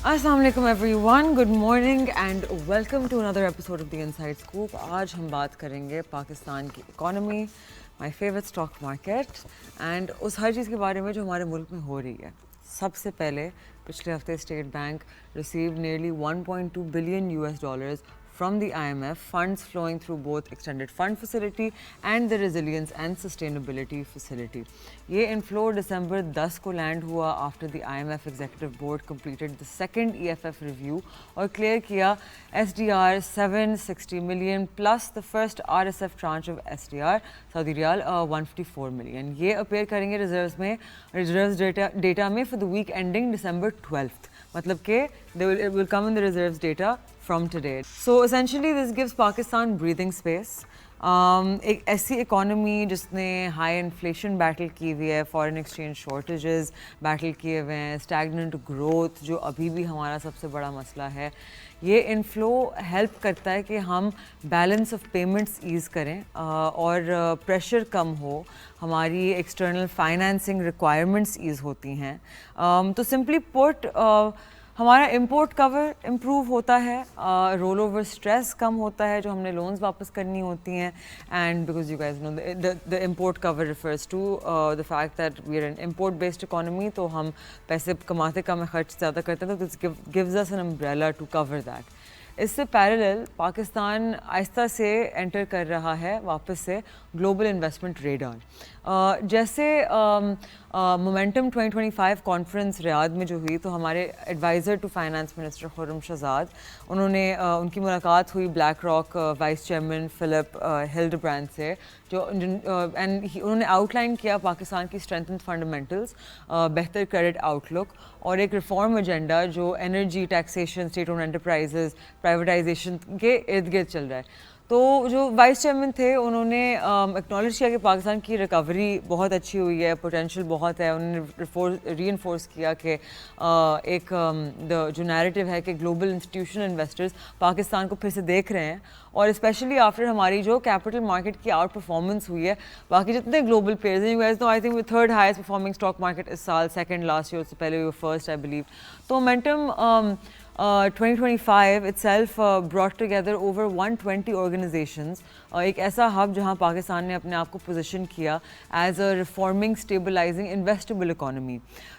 Assalamu alaikum everyone, good morning and welcome to another episode of The Inside Scoop. آج ہم بات کریں گے پاکستان کی economy, my favorite stock market and اس ہر چیز کے بارے میں جو ہمارے ملک میں ہو رہی ہے. سب سے پہلے پچھلے ہفتے state bank received nearly $1.2 billion from the IMF, funds flowing through both extended fund facility and the resilience and sustainability facility. یہ inflow December 10 کو لینڈ ہوا after the IMF executive board completed the second EFF review اور clear کیا SDR 760 million plus the first RSF tranche of SDR Saudi Real 154 million. یہ appear کریں گے reserves data میں for the week ending December 12th. مطلب کہ it will come in the reserves data from today. So essentially this gives Pakistan breathing space. ایک ایسی economy جس نے ہائی انفلیشن بیٹل کی ہوئی ہے, فارن ایکسچینج شارٹیجز بیٹل کیے ہوئے ہیں, اسٹیگننٹ گروتھ جو ابھی بھی ہمارا سب سے بڑا مسئلہ ہے. یہ انفلو ہیلپ کرتا ہے کہ ہم بیلنس آف پیمنٹس ایز کریں اور پریشر کم ہو, ہماری ایکسٹرنل فائنینسنگ ریکوائرمنٹس ایز ہوتی ہیں. تو سمپلی پٹ ہمارا امپورٹ کور امپروو ہوتا ہے, رول اوور اسٹریس کم ہوتا ہے جو ہم نے لونز واپس کرنی ہوتی ہیں. And because you guys know the import cover refers to the fact that we are an import based economy, تو ہم پیسے کماتے کم ہیں, خرچ زیادہ کرتے ہیں, تو this gives us an umbrella to cover that. اس سے پیرلل پاکستان آہستہ سے انٹر کر رہا ہے واپس سے گلوبل انویسٹمنٹ ریڈار. جیسے مومنٹم 2025 کانفرنس ریاض میں جو ہوئی, تو ہمارے adviser to finance minister Khurram Shahzad, ان کی ملاقات ہوئی BlackRock vice chairman Philipp Hildebrand سے, اینڈ انہوں نے آؤٹ لائن کیا پاکستان کی اسٹرینتھنڈ فنڈامنٹلس, بہتر کریڈٹ آؤٹ لک اور ایک ریفارم ایجنڈا جو energy, taxation, state owned enterprises, privatisation کے ارد گرد چل رہا ہے. تو جو وائس چیئرمین تھے انہوں نے ایکنالج کیا کہ پاکستان کی ریکوری بہت اچھی ہوئی ہے, پوٹینشیل بہت ہے. انہوں نے ری انفورس کیا کہ ایک جو نیریٹو ہے کہ گلوبل انسٹیٹیوشنل انویسٹرز پاکستان کو پھر سے دیکھ رہے ہیں, اور اسپیشلی آفٹر ہماری جو کیپٹل مارکیٹ کی آؤٹ پرفارمنس ہوئی ہے. باقی جتنے گلوبل پلیئرز ہیں, you guys know I think we third highest performing stock market اس سال, سیکنڈ لاسٹ ایئر, اس سے پہلے we were first I believe. تو momentum 2025 itself brought together over 120 organizations, ایک ایسا ہب جہاں پاکستان نے اپنے آپ کو پوزیشن کیا as a reforming, stabilising, investible economy.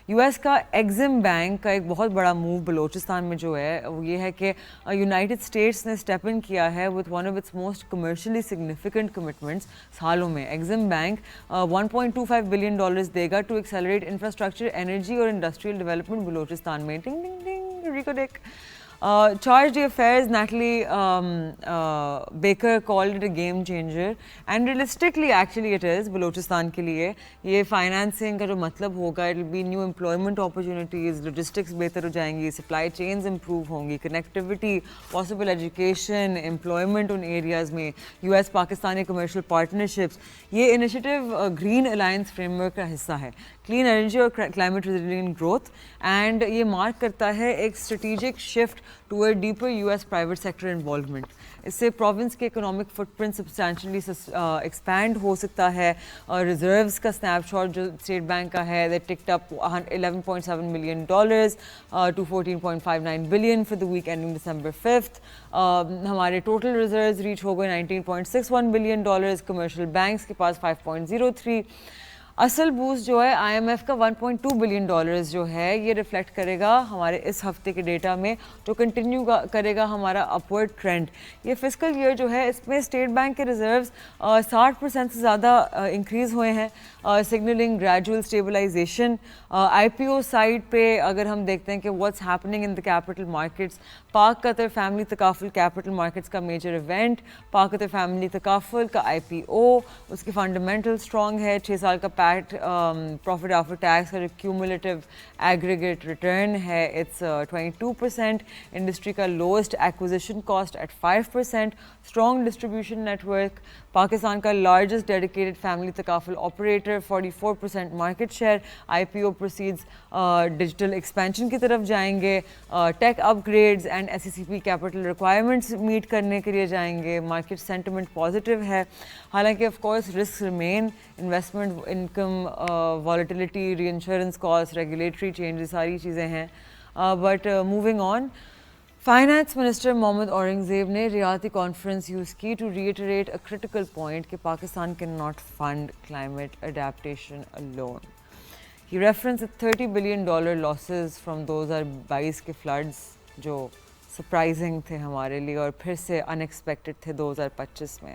U S کا ایگزم بینک کا ایک بہت بڑا موو بلوچستان میں جو ہے وہ یہ ہے کہ یونائٹیڈ اسٹیٹس نے اسٹیپ ان کیا ہے with one of its most commercially significant commitments سالوں میں. ایگزم بینک $1.25 billion دے گا ٹو ایکسیلریٹ انفراسٹرکچر, انرجی اور انڈسٹریل ڈیولپمنٹ بلوچستان میں. ڈنگ ڈنگ ڈنگ Rico-dick. Charge d'affaires, Natalie Baker called it a game changer, and realistically actually it is Balochistan کے لیے. یہ فائنانسنگ کا جو مطلب ہوگا, it will be new employment opportunities, logistics بہتر ہو جائیں گی, supply chains improve ہوں گی, connectivity, possible education, employment ان ایریاز میں, US پاکستانی commercial partnerships. یہ initiative green alliance framework کا حصہ ہے, کلین انرجی اور کلائمیٹ ریزیلینٹ گروتھ, اینڈ یہ مارک کرتا ہے ایک strategic shift toward deeper US private sector involvement. اس سے پروونس کے economic footprint substantially expand ہو سکتا ہے. ریزروز کا اسنیپ شاٹ جو اسٹیٹ بینک کا ہے, they ticked up $11.7 million to $14.59 billion for the week ending December 5th. ہمارے ٹوٹل ریزروز ریچ ہو گئے $19.61 billion, کمرشل بینکس کے پاس 5.03. اصل بوسٹ جو ہے آئی ایم ایف کا $1.2 بلین جو ہے, یہ ریفلیکٹ کرے گا ہمارے اس ہفتے کے ڈیٹا میں, جو کنٹینیو کرے گا ہمارا اپورڈ ٹرینڈ. یہ فسکل ایئر جو ہے اس میں اسٹیٹ بینک کے ریزروز 60% سے زیادہ انکریز ہوئے ہیں, سگنلنگ گریجول اسٹیبلائزیشن. آئی پی او سائڈ پہ اگر ہم دیکھتے ہیں کہ what's happening in the capital markets, پاک قطر فیملی تکافل کیپٹل مارکیٹس کا میجر ایونٹ, پاک قطر فیملی تکافل کا آئی پی او, اس کی فنڈامنٹل اسٹرانگ ہے. 6 سال کا پروفٹ آفٹر ٹیکس کا جو کیومولیٹو ایگریگیٹ ریٹرن ہے اٹس 22%. انڈسٹری کا lowest acquisition cost at 5%. Strong distribution network. Pakistan کا لارجسٹ ڈیڈیکیٹڈ فیملی تکافل operator, 44% market share. I P O proceeds digital expansion کی طرف جائیں گے, tech upgrades and S E C P capital requirements meet کرنے کے لیے جائیں گے. مارکیٹ سینٹیمنٹ پازیٹیو ہے, حالانکہ of course risk remain, investment income, volatility, reinsurance cost, regulatory changes, ساری چیزیں ہیں. But moving on, Finance Minister Mohammad Aurangzeb نے ریاستی کانفرنس یوز کی to reiterate a critical point کہ Pakistan cannot fund climate adaptation alone. He referenced the $30 billion losses from 2022 کے floods جو surprising تھے ہمارے لیے اور پھر سے انیکسپیکٹڈ تھے 2025 میں.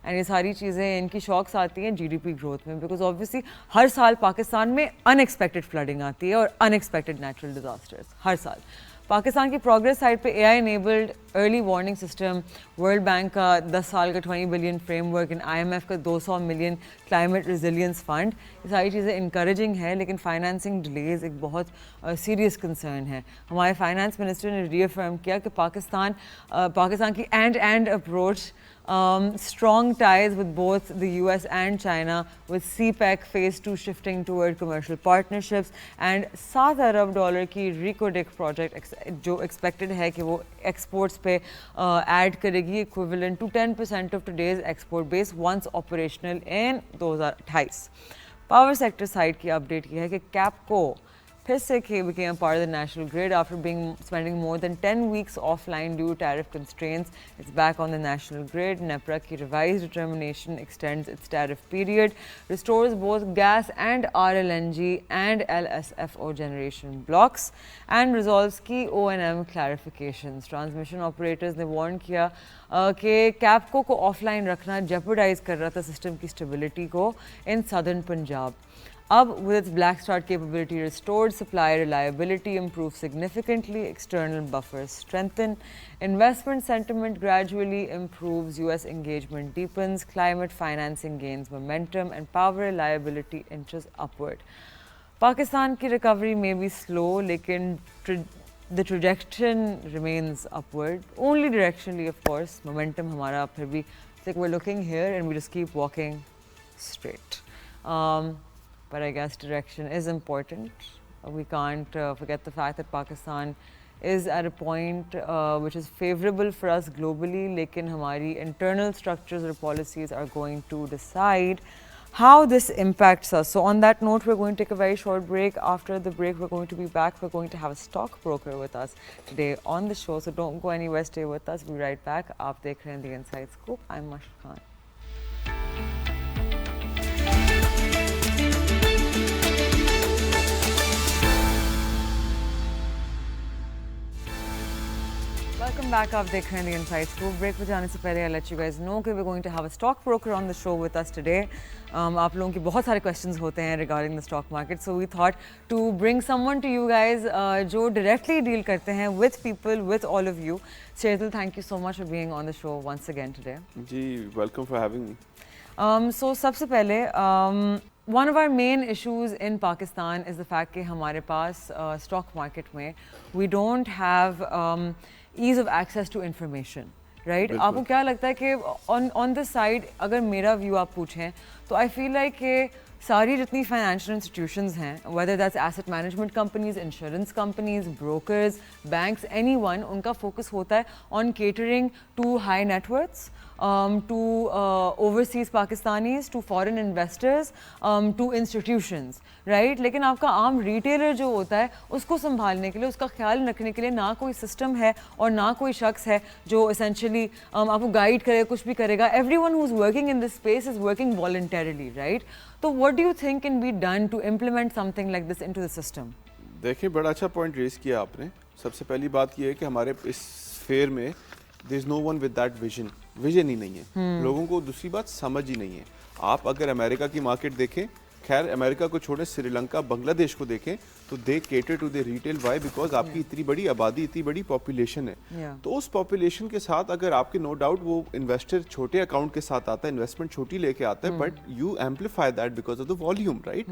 اینڈ یہ ساری چیزیں ان کی شاکس آتی ہیں جی ڈی پی گروتھ میں بیکاز آبویسلی ہر سال پاکستان میں انیکسپیکٹڈ فلڈنگ آتی ہے اور انیکسپیکٹڈ نیچرل ڈیزاسٹرز ہر سال. پاکستان کی پروگریس سائٹ پہ A I enabled early warning system, World Bank کا 10 سال کا 20 billion framework, I M F کا 200 ملین کلائمیٹ ریزیلینس فنڈ، یہ ساری چیزیں انکریجنگ ہے لیکن فائنانسنگ ڈیلیز ایک بہت سیریس کنسرن ہے. ہمارے فائنانس منسٹر نے ری افرم کیا کہ پاکستان کی and approach strong ties with both the US and China with CPEC phase 2 shifting toward commercial partnerships and $7 arab کی RECODIC project جو expected ہے کہ وہ exports پہ add کرے گی equivalent to 10% of today's export base once operational in 2028. Power sector side کی update یہ ہے کہ کیپکو پھر سے became a part of the national grid after spending more than 10 weeks offline due to tariff constraints. It's back on the national grid. NEPRA کی revised determination extends its tariff period, restores both gas and RLNG and LSFO generation blocks, and resolves key O&M clarifications. Transmission operators نے warn کیا کہ کیپکو کو of line رکھنا jeopardize کر رہا تھا system کی اسٹیبلٹی کو in southern Punjab. اب with its black start capability restored, supply reliability improved significantly, external buffers strengthen, investment sentiment gradually improves, US engagement deepens, climate financing gains momentum, and power reliability inches upward. Pakistan کی recovery may be slow, لیکن the trajectory remains upward. Only directionally, of course. Momentum ہمارا پھر بھی it's like we're looking here and we just keep walking straight. But I guess direction is important. We can't forget the fact that Pakistan is at a point which is favorable for us globally, lekin hamari internal structures or policies are going to decide how this impacts us. So on that note, we're going to take a very short break. After the break, we're going to be back. We're going to have a stockbroker with us today on the show. So don't go anywhere, stay with us. We'll be right back. Aap dekh rahe hain The Inside Scoop. I'm Mashhad Khan. Welcome back. آپ دیکھ رہے ہیں The Inside Scoop. Break پہ جانے سے پہلے I'll let you guys know کہ we're going to have a stock broker on the show with us today. آپ لوگوں کی بہت سارے questions ہوتے ہیں regarding the stock market. So we thought to bring someone to you guys جو directly deal کرتے ہیں with people, with all of you. Shaital, thank you so much for being on the show once again today. G welcome for having me. So سب سے پہلے one of our main issues in Pakistan is the fact کہ ہمارے پاس stock market میں we don't have ease of access to information, right? آپ کو کیا لگتا ہے کہ on this side اگر میرا view آپ پوچھیں تو I feel like کہ ساری جتنی فائنینشیل انسٹیٹیوشنز ہیں whether that's asset management companies, insurance companies, brokers, banks, anyone, ان کا فوکس ہوتا ہے on catering to high net worths, to overseas Pakistanis, to foreign investors, to institutions, right? لیکن آپ کا عام ریٹیلر جو ہوتا ہے اس کو سنبھالنے کے لیے، اس کا خیال رکھنے کے لیے نہ کوئی سسٹم ہے اور نہ کوئی شخص ہے جو اسینشلی آپ کو گائیڈ کرے، کچھ بھی کرے گا. Everyone who's working in this space is working voluntarily, right? So what do you think can be done to implement something like this into the system? دیکھیں بڑا اچھا پوائنٹ ریز کیا آپ نے. سب سے پہلی بات یہ ہے کہ ہمارے اس فیئر میں there is no one with that vision ہی نہیں ہے. لوگوں کو دوسری بات سمجھ ہی نہیں ہے. آپ اگر امریکہ کی مارکیٹ دیکھیں، خیر امریکہ کو چھوڑیں، سری لنکا، بنگلہ دیش کو دیکھیں تو they cater to the retail. Why? Because آپ کی اتنی بڑی آبادی، اتنی بڑی پاپولیشن ہے. تو اس پاپولیشن کے ساتھ اگر آپ کے نو ڈاؤٹ وہ انویسٹر چھوٹے اکاؤنٹ کے ساتھ آتا ہے، انویسٹمنٹ چھوٹی لے کے آتا ہے، but you amplify that because of the volume, right?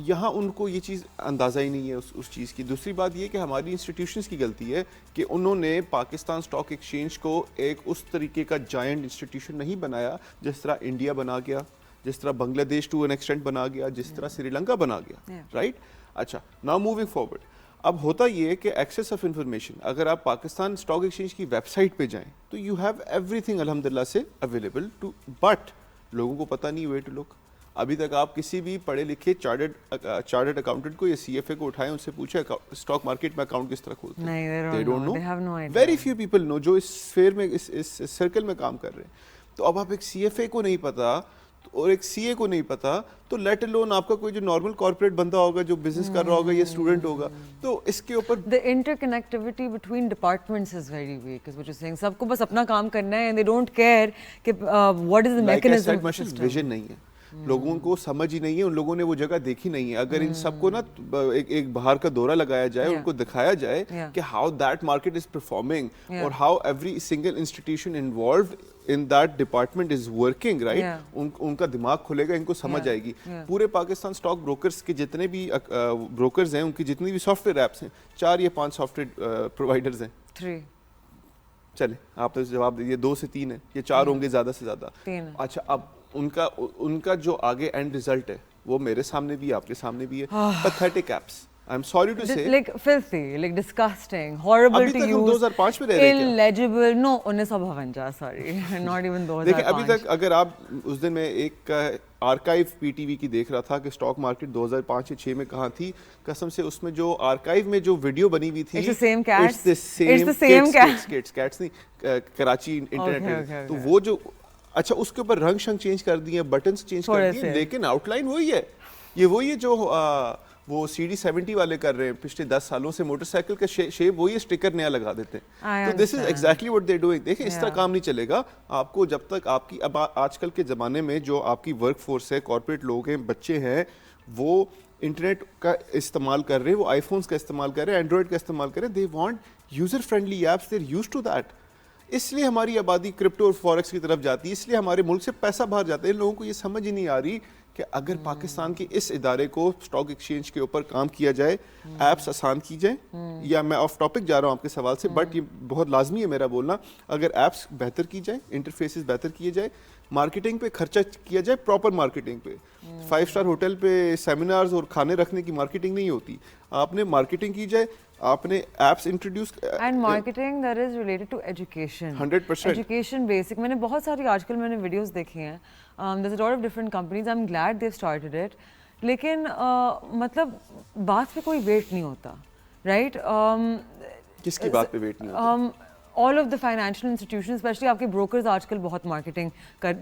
یہاں ان کو یہ چیز اندازہ ہی نہیں ہے اس چیز کی. دوسری بات یہ کہ ہماری انسٹیٹیوشنس کی غلطی ہے کہ انہوں نے پاکستان اسٹاک ایکسچینج کو ایک اس طریقے کا جائنٹ انسٹیٹیوشن نہیں بنایا جس طرح انڈیا بنا گیا، جس طرح بنگلہ دیش ٹو این ایکسٹینٹ بنا گیا، جس طرح سری لنکا بنا گیا، رائٹ؟ اچھا، ناؤ موونگ فارورڈ. اب ہوتا یہ ہے کہ ایکسیس آف انفارمیشن، اگر آپ پاکستان اسٹاک ایکسچینج کی ویب سائٹ پہ جائیں تو یو ہیو ایوری تھنگ الحمد للہ سے اویلیبل ٹو، بٹ لوگوں کو پتہ نہیں ویئر ٹو لک. ابھی تک آپ کسی بھی پڑھے لکھے چارٹرڈ اکاؤنٹنٹ کو یا CFA کو اٹھائیں, ان سے پوچھیں اسٹاک مارکیٹ میں اکاؤنٹ کس طرح کھولتے ہیں. They don't know. Very few people know جو اس اسفیئر میں اس سرکل میں کام کر رہے ہیں. تو اب آپ ایک CFA کو نہیں پتا اور ایک CA کو نہیں پتا, تو لیٹ الون آپ کا کوئی جو نارمل کارپوریٹ بندہ ہوگا جو بزنس کر رہا ہوگا یا اسٹوڈنٹ ہوگا, تو اس کے اوپر the interconnectivity between departments is very weak is what you're saying. سب کو بس اپنا کام کرنا ہے and they don't care کہ what is the mechanism of the system. Vision نہیں ہے, لوگوں کو سمجھ ہی نہیں ہے, ان لوگوں نے وہ جگہ دیکھی نہیں ہے. اگر ان سب کو نا ایک باہر کا دورہ لگایا جائے, ان کو دکھایا جائے کہ how that market is performing اور how every single institution involved in that department is working, right? ان کا دماغ کھلے گا, ان کو سمجھ آئے گی. پورے پاکستان اسٹاک بروکرز کے جتنے بھی بروکرز ہیں, ان کی جتنی بھی سافٹ ویئر ایپس ہیں, 4 یا 5 سافٹ ویئر پرووائڈرز ہیں. 3 چلے آپ نے جواب دے دیا, 2 سے 3 ہیں یا 4 ہوں گے زیادہ سے زیادہ. اچھا, اب ان کا جو آگے اینڈ ریزلٹ ہے وہ میرے سامنے بھی آپ کے سامنے بھی ہے. pathetic apps. I'm sorry to say. Like filthy, like disgusting, horrible to use. 2005 میں رہ رہے ہیں. Illegible. No, 1952, sorry. Not even 2005. دیکھیں ابھی تک اگر آپ اس دن میں ایک آرکائیو PTV کی دیکھ رہا تھا کہ اسٹاک مارکیٹ 2005 یا 6 میں کہاں تھی, قسم سے اس میں جو آرکائیو میں جو ویڈیو بنی ہوئی تھی, It's the same cats. It's the same cats. Cats نہیں, کراچی انٹرنیٹ میں. تو وہ جو اچھا اس کے اوپر رنگ شنگ چینج کر دیے, بٹنز چینج کر دیے, لیکن آؤٹ لائن وہی ہے. یہ وہی ہے جو وہ CD70 والے کر رہے ہیں پچھلے 10 سالوں سے, موٹر سائیکل کا شیپ وہی, اسٹیکر نیا لگا دیتے ہیں. تو this is exactly what they doing. دیکھیں اس طرح کام نہیں چلے گا. آپ کو جب تک آپ کی اب آج کل کے زمانے میں جو آپ کی ورک فورس ہے, کارپوریٹ لوگ ہیں, بچے ہیں, وہ انٹرنیٹ کا استعمال کر رہے ہیں, وہ آئی فونس کا استعمال کر رہے ہیں, اینڈرائڈ کا استعمال کر رہے ہیں. They want user friendly apps, they are used to that. اس لیے ہماری آبادی کرپٹو اور فوریکس کی طرف جاتی ہے, اس لیے ہمارے ملک سے پیسہ باہر جاتا ہے. ان لوگوں کو یہ سمجھ ہی نہیں آ رہی کہ اگر پاکستان کے اس ادارے کو اسٹاک ایکسچینج کے اوپر کام کیا جائے, ایپس آسان کی جائیں, یا میں آف ٹاپک جا رہا ہوں آپ کے سوال سے, بٹ یہ بہت لازمی ہے میرا بولنا, اگر ایپس بہتر کی جائیں, انٹرفیسز بہتر کیے جائے, مارکیٹنگ پہ خرچہ کیا جائے, پراپر مارکیٹنگ پہ. 5 اسٹار ہوٹل پہ سیمینارز اور کھانے رکھنے کی مارکیٹنگ نہیں ہوتی, آپ نے مارکیٹنگ کی جائے, آپ نے apps introduce. And marketing that is related to education. 100% education basic. میں نے بہت ساری آج کل میں نے ویڈیوز دیکھی ہیں, there's a lot of different companies. I'm glad they've started it. لیکن مطلب بات پہ کوئی ویٹ نہیں ہوتا, رائٹ؟ کس کی بات پہ ویٹ نہیں ہوتا؟ all of the financial institutions, especially آپ کے brokers آج کل بہت مارکیٹنگ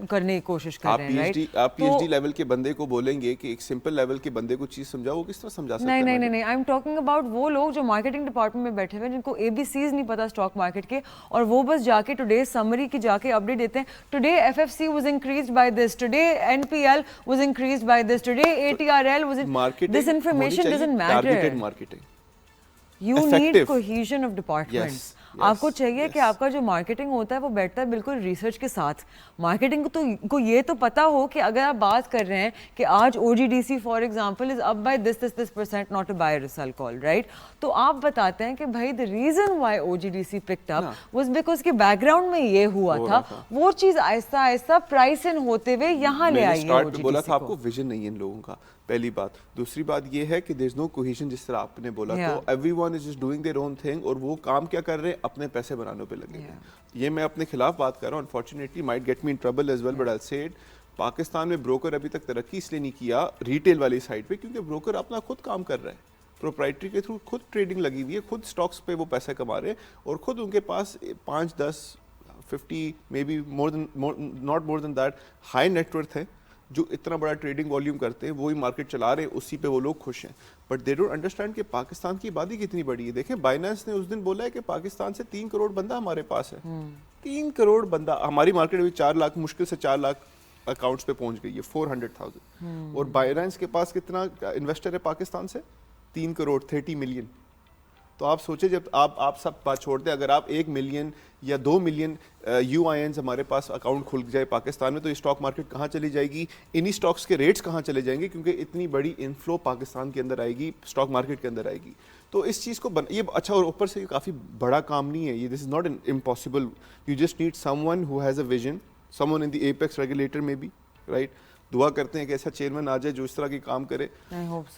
کرنے کی کوشش کر رہے ہیں, رائٹ؟ آپ PhD لیول کے بندے کو بولیں گے کہ ایک سمپل لیول کے بندے کو چیز سمجھاؤ, وہ کس طرح سمجھا سکتا ہے؟ نہیں, آئی ایم ٹاکنگ اباؤٹ وہ لوگ جو مارکیٹنگ ڈپارٹمنٹ میں بیٹھے ہوئے ہیں, جن کو ABCs نہیں پتا اسٹاک مارکیٹ کے, اور وہ بس جا کے ٹوڈے سمری کی جا کے اپڈیٹ دیتے ہیں. Today FFC was increased by this, today NPL was increased by this, today ATRL was in. This information doesn't matter. Targeted marketing. You need cohesion of departments. آپ کو چاہیے کہ آپ کا جو مارکیٹنگ ہوتا ہے وہ بیٹھتا ہے بالکل ریسرچ کے ساتھ. مارکیٹنگ کو یہ تو پتا ہو کہ اگر آپ بات کر رہے ہیں کہ آج OGDC for example is up by this not a buy or sell call, right? تو آپ بتاتے ہیں کہ بھائی the reason why OGDC picked up was because کے بیک گراؤنڈ میں یہ ہوا تھا, وہ چیز آہستہ آہستہ پرائس ان ہوتے ہوئے یہاں لے آئی ہے. میں بولا تھا آپ کو ویژن نہیں ہے ان لوگوں کا, پہلی بات. دوسری بات یہ ہے کہ there is no cohesion, جس طرح آپ نے بولا, تو everyone is just doing their own thing, اور وہ کام کیا کر رہے ہیں, اپنے پیسے بنانے پہ لگے ہیں. یہ میں اپنے خلاف بات کر رہا ہوں, unfortunately might get me in trouble as well, but I'll say it. Pakistan میں بروکر ابھی تک ترقی اس لیے نہیں کیا ریٹیل والی سائڈ پہ, کیونکہ بروکر اپنا خود کام کر رہا ہے, پروپرائٹری کے تھرو خود ٹریڈنگ لگی ہوئی ہے, خود اسٹاکس پہ وہ پیسہ کما رہے ہیں, اور خود ان کے پاس 5, 10, 50 may be not more than that high net worth ہے, جو اتنا بڑا ٹریڈنگ والیوم کرتے ہیں, وہی مارکیٹ چلا رہے ہیں, اسی پہ وہ لوگ خوش ہیں. بٹ دے ڈونٹ انڈرسٹینڈ کہ پاکستان کی آبادی کتنی بڑی ہے. دیکھیں بائنانس نے اس دن بولا ہے کہ پاکستان سے 3 کروڑ بندہ ہمارے پاس ہے. 3 کروڑ بندہ. ہماری مارکیٹ ابھی 4 لاکھ, مشکل سے 4 لاکھ اکاؤنٹس پہ پہنچ گئی ہے, 400,000. اور بائنانس کے پاس کتنا انویسٹر ہے پاکستان سے؟ 3 کروڑ 30 ملین. تو آپ سوچیں, جب آپ سب بات چھوڑ دیں, اگر آپ 1 ملین یا 2 ملین UINs ہمارے پاس اکاؤنٹ کھل جائے پاکستان میں, تو یہ اسٹاک مارکیٹ کہاں چلی جائے گی, انہی اسٹاکس کے ریٹس کہاں چلے جائیں گے, کیونکہ اتنی بڑی انفلو پاکستان کے اندر آئے گی, اسٹاک مارکیٹ کے اندر آئے گی. تو اس چیز کو یہ اچھا, اور اوپر سے یہ کافی بڑا کام نہیں ہے یہ, this is not impossible. You just need someone who has a vision, someone in the apex regulator میں بھی, رائٹ. دعا کرتے ہیں کہ ایسا چیئرمین آ جائے جو اس طرح کی کام کرے,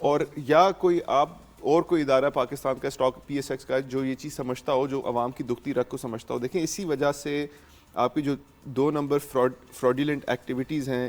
اور یا کوئی آپ اور کوئی ادارہ پاکستان کا اسٹاک PSX کا جو یہ چیز سمجھتا ہو, جو عوام کی دکھتی رگ کو سمجھتا ہو. دیکھیں اسی وجہ سے آپ کی جو 2 نمبر فراڈیلنٹ ایکٹیویٹیز ہیں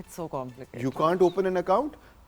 It's so complicated. You can't open an account.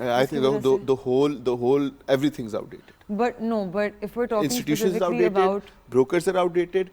I think the whole everything's outdated. But no, but if we're talking Institutions specifically outdated, about brokers are outdated.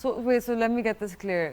So let me get this clear.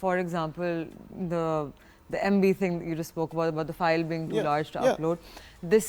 for example the MB thing that you just spoke about the file being too large to upload, this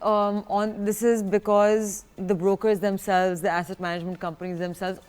But this is because the brokers themselves, the asset management companies themselves,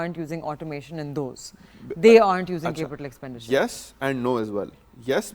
aren't using automation in those. They aren't using capital expenditure. Yes and no as well. Yes,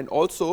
and also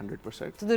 100%. So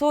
So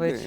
which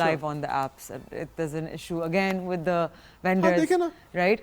live on the apps. There's an issue again with the vendors, right?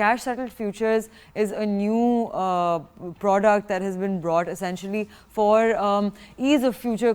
Cash settled futures is a new product that has been brought essentially for ease of future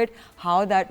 bit how that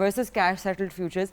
versus cash settled futures,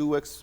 2x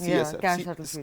CSF,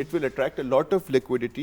It will attract a lot of liquidity.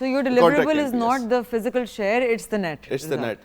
So your deliverable is not the physical share, it's the net. It's the net.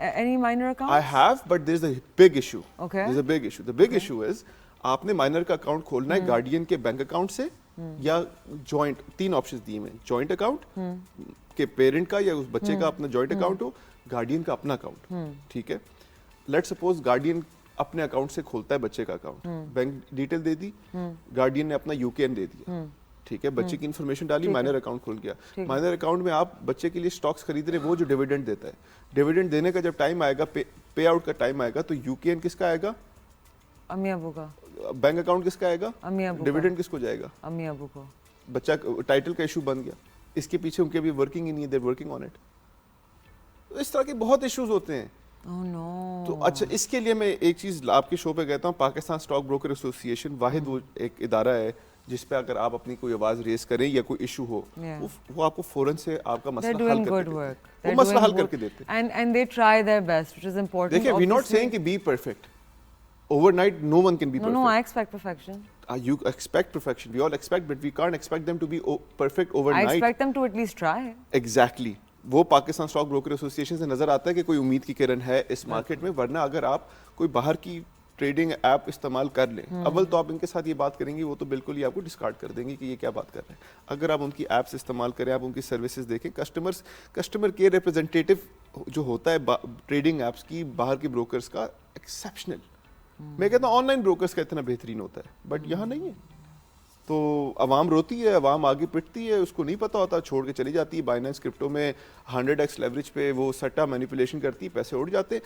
any minor account? I have, but there is a big issue. Okay. There is a big issue. The big issue is آپ نے minor کا account کھولنا ہے guardian کے bank account سے یا joint, 3 options دیے ہیں, جوائنٹ اکاؤنٹ کہ پیرنٹ کا یا اس بچے کا اپنا جوائنٹ اکاؤنٹ ہو, گارڈین کا اپنا اکاؤنٹ. ٹھیک ہے, لیٹ سپوز گارڈین اپنے اکاؤنٹ سے کھولتا ہے بچے کا اکاؤنٹ, بینک ڈیٹیل دے دی, گارڈین نے اپنا UKN دے دیا, ٹھیک ہے, بچے کی انفارمیشن ڈالی, مائنر اکاؤنٹ کھل گیا. مائنر اکاؤنٹ میں آپ بچے کے لیے اسٹاکس خرید رہے ہیں, وہ جو ڈیویڈنڈ دیتا ہے, ڈیویڈنڈ دینے کا جب ٹائم آئے گا, پے آؤٹ کا ٹائم آئے گا, تو UKN کس کا آئے گا؟ امی ابو کا. بینک اکاؤنٹ کس کا آئے گا؟ امی ابو. ڈیویڈنڈ کس کو جائے گا؟ امی ابو کو. بچہ ٹائٹل کا ایشو بن گیا, اس کے پیچھے ان کے بھی ورکنگ ہی نہیں ہے, دیر ورکنگ آن اٹ. اس طرح کے بہت ایشوز ہوتے ہیں. تو اچھا, اس کے لیے میں ایک چیز آپ کے شو پہ کہتا ہوں, پاکستان اسٹاک بروکر ایسوسی ایشن واحد وہ ایک ادارہ ہے جس پہ اگر آپ اپنی کوئی آواز ریز کریں یا کوئی ایشو ہو, وہ آپ کو فوراً سے آپ کا مسئلہ حل کر کے دیتے ہیں. وہ مسئلہ حل کر کے دیتے ہیں. And they try their best, which is important. دیکھیں, we're not saying کہ be perfect. Overnight, no one can be perfect. No, I expect perfection. You expect perfection. We all expect, but we can't expect them to be perfect overnight. I expect them to at least try. Exactly. وہ Pakistan stock broker ایسوسی ایشن سے نظر آتا ہے کہ کوئی امید کی کرن ہے اس مارکیٹ میں, ورنہ اگر آپ کوئی باہر کی ٹریڈنگ ایپ استعمال کر لیں, اول تو آپ ان کے ساتھ یہ بات کریں گے, وہ تو بالکل ہی آپ کو ڈسکارڈ کر دیں گے کہ یہ کیا بات کر رہے ہیں. اگر آپ ان کی ایپس استعمال کریں, آپ ان کی سروسز دیکھیں, کسٹمر کیئر ریپرزینٹیو جو ہوتا ہے ٹریڈنگ ایپس کی باہر کے بروکرز کا, ایکسیپشنل. میں کہتا ہوں آن لائن بروکرز کا اتنا بہترین ہوتا ہے, بٹ یہاں نہیں ہے. تو عوام روتی ہے, عوام آگے پٹتی ہے, اس کو نہیں پتہ ہوتا, چھوڑ کے چلی جاتی ہے. بائننس کرپٹو میں 100x لیوریج پہ وہ سٹا مینیپولیشن کرتی ہے, پیسے اڑ جاتے.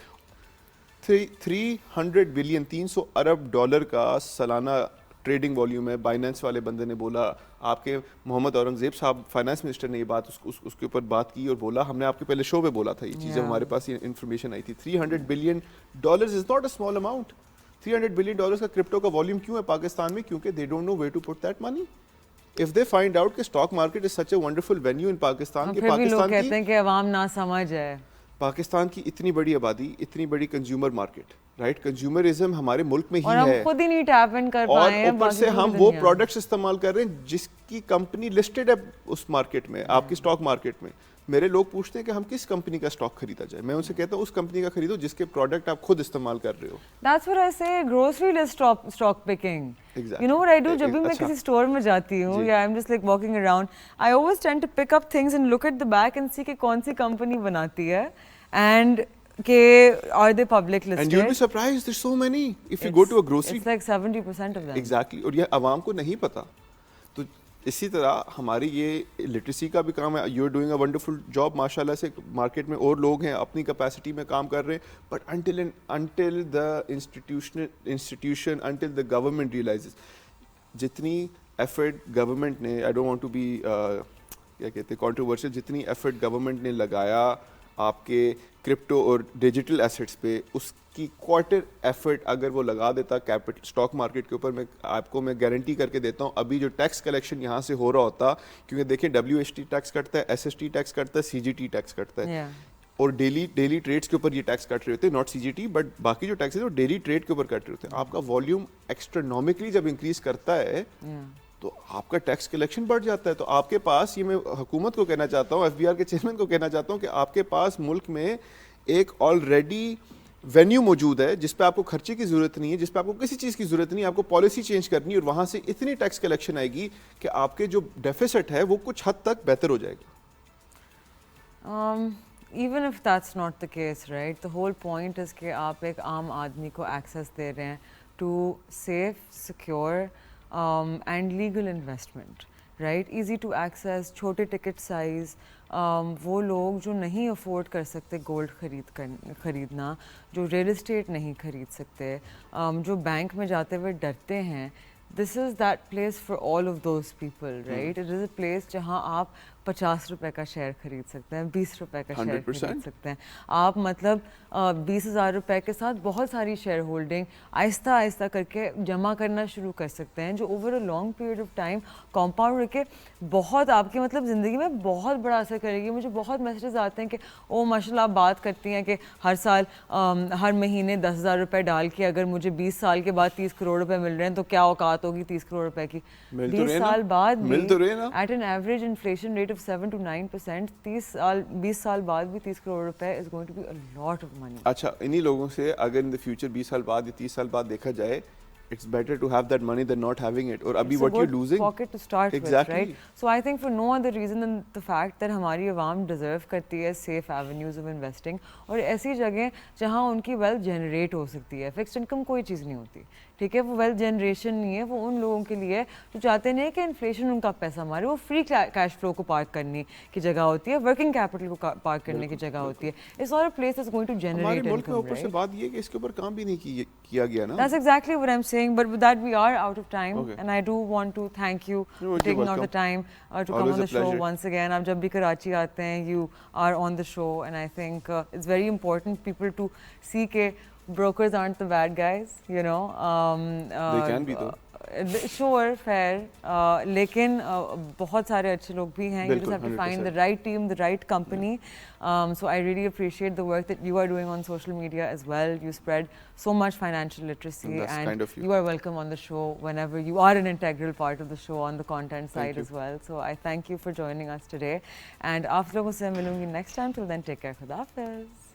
300 بلین $300 ارب کا سالانہ ٹریڈنگ والیوم ہے. بائننس والے بندے نے بولا, آپ کے محمد اورنگزیب صاحب فائنانس منسٹر نے یہ بات اس کے اوپر بات کی اور بولا, ہم نے آپ کے پہلے شو پہ بولا تھا یہ چیز, ہمارے پاس یہ انفارمیشن آئی تھی. $300 billion is not a small amount. $300 billion کا کرپٹو کا والیوم کیوں ہے پاکستان میں؟ کیونکہ they don't know where to put that money. If they find out کہ stock market is such a wonderful venue in Pakistan, کہ پاکستان کی کہتے ہیں کہ عوام نہ سمجھ ہے, پاکستان کی اتنی بڑی آبادی, اتنی بڑی کنزیومر مارکیٹ, رائٹ, کنزیومرزم ہمارے ملک میں ہی ہے, اور ہم خود ہی نہیں ٹیپ ان کر پائے ہیں, اور اوپر سے ہم وہ پروڈکٹس استعمال کر رہے ہیں جس کی کمپنی لسٹڈ ہے اس مارکیٹ میں, آپ کی اسٹاک مارکیٹ میں. میرے لوگ پوچھتے ہیں کہ ہم کس کمپنی کا اسٹاک خریدا جائے, میں ان سے کہتا ہوں اس کمپنی کا خریدو جس کے پروڈکٹ آپ خود استعمال کر رہے ہو. That's what I say, grocery list stock picking. You know what I do? جب بھی میں کسی اسٹور میں جاتی ہوں یا I'm just like walking around, I always tend to pick up things and look at the back and see کہ کون سی کمپنی بناتی ہے, and کہ are they public listed? And you'll be surprised, there's so many. If you go to a grocery, it's like 70% of them. Exactly. اور یہ عوام کو نہیں پتا. تو اسی طرح ہماری یہ لٹریسی کا بھی کام ہے. You are doing a wonderful job ماشاء اللہ سے. مارکیٹ میں اور لوگ ہیں اپنی کیپیسٹی میں کام کر رہے ہیں, but until the institution, until the government realises, جتنی ایفرٹ گورنمنٹ نے, I don't want to be کیا کہتے ہیں کنٹروورشل, جتنی ایفرٹ گورنمنٹ نے لگایا آپ کے کرپٹو اور ڈیجیٹل ایسیٹس پہ, اس کی کوارٹر ایفرٹ اگر وہ لگا دیتا کیپٹل اسٹاک مارکیٹ کے اوپر, میں آپ کو میں گارنٹی کر کے دیتا ہوں ابھی جو ٹیکس کلیکشن یہاں سے ہو رہا ہوتا, کیونکہ دیکھیں WHT ٹیکس کٹتا ہے, SST ٹیکس کٹتا ہے, CGT ٹیکس کٹتا ہے, اور ڈیلی ٹریڈس کے اوپر یہ ٹیکس کٹ رہے ہوتے ہیں, ناٹ CGT بٹ باقی جو ٹیکس ہے وہ ڈیلی ٹریڈ کے اوپر کٹ رہے ہوتے ہیں. آپ کا والیوم ایکسٹرانومکلی جب انکریز کرتا ہے تو آپ کا ٹیکس کلیکشن بڑھ جاتا ہے. تو آپ کے پاس, یہ میں حکومت کو کہنا چاہتا ہوں, FBR کے چیئرمین کو کہنا چاہتا ہوں, کہ آپ کے پاس ملک میں ایک آلریڈی وینیو موجود ہے جس پہ آپ کو خرچے کی ضرورت نہیں ہے, جس پہ آپ کو کسی چیز کی ضرورت نہیں ہے. آپ کو پالیسی چینج کرنی ہے اور وہاں سے اتنی ٹیکس کلیکشن آئے گی کہ آپ کے جو ڈیفیسٹ ہے وہ کچھ حد تک بہتر ہو جائے گا. Even if that's not the case, right, the whole point is کہ آپ ایک عام آدمی کو ایکسیس دے رہے ہیں to safe, secure and legal investment, right, easy to access, چھوٹے ٹکٹ سائز. وہ لوگ جو نہیں افورڈ کر سکتے گولڈ خریدنا, جو ریئل اسٹیٹ نہیں خرید سکتے, جو بینک میں جاتے ہوئے ڈرتے ہیں, this is that place for all of those people, right? It is a place جہاں آپ 50 روپے کا شیئر خرید سکتے ہیں, 20 روپے کا شیئر خرید سکتے ہیں. آپ مطلب 20,000 روپے کے ساتھ بہت ساری شیئر ہولڈنگ آہستہ آہستہ کر کے جمع کرنا شروع کر سکتے ہیں, جو over a long period of time compound رہ کے بہت آپ کی مطلب زندگی میں بہت بڑا اثر کرے گی. مجھے بہت میسیجز آتے ہیں کہ او ماشاء اللہ آپ بات کرتی ہیں کہ ہر سال ہر مہینے 10,000 روپے ڈال کے اگر مجھے 20 سال کے بعد 30 کروڑ روپے مل رہے ہیں تو کیا اوقات ہوگی 30 کروڑ روپے کی. 20 سال بعد بھی at an average inflation rate 7 to 9%, 20 سال بعد بھی 30 کروڑ روپے is going to be a lot of money. اچھا, انہی لوگوں سے اگر ان دا فیوچر 20 سال بعد یا 30 سال بعد دیکھا جائے it's better to have that money than not having it. اور ابھی It's a what you're good losing. pocket to start Exactly. with, right? So I think for no other reason than the fact that ہماری عوام deserve کرتی ہے safe avenues of investing اور ایسی جگہیں جہاں ان کی wealth generate ہو سکتی ہے. Fixed income کوئی چیز نہیں ہوتی, ٹھیک ہے, وہ wealth generation نہیں ہے, وہ ان لوگوں کے لیے جو چاہتے نہیں کہ انفلیشن ان کا پیسہ مارے, وہ فری کیش فلو کو پارک کرنے کی جگہ ہوتی ہے, ورکنگ کیپٹل کو پارک کرنے کی جگہ ہوتی ہے. It's not a place that's going to ہمارے generate ملک میں income, اوپر سے right? بات یہ ہے کہ اس کے اوپر کام بھی نہیں کیا گیا نا. That's exactly what I'm saying, but with that we are out of time. Okay. And I do want to thank you for You're taking out the welcome. time to come Always on a the show pleasure. once again. آپ جب بھی کراچی آتے ہیں, you are on the show, and I think it's very important people to see کہ brokers aren't the bad guys, you know. They can be though. Sure, fair, لیکن بہت سارے اچھے لوگ بھی ہیں. You just have to find the right team, the right company. So I really appreciate the work that you are doing on social media as well. You spread so much financial literacy, That's kind of you. you are welcome on the show whenever you are an integral part of the show on the content side as well. So I thank you for joining us today. And آپ لوگوں سے ملوں گی next time. Till then, take care. خدا حافظ.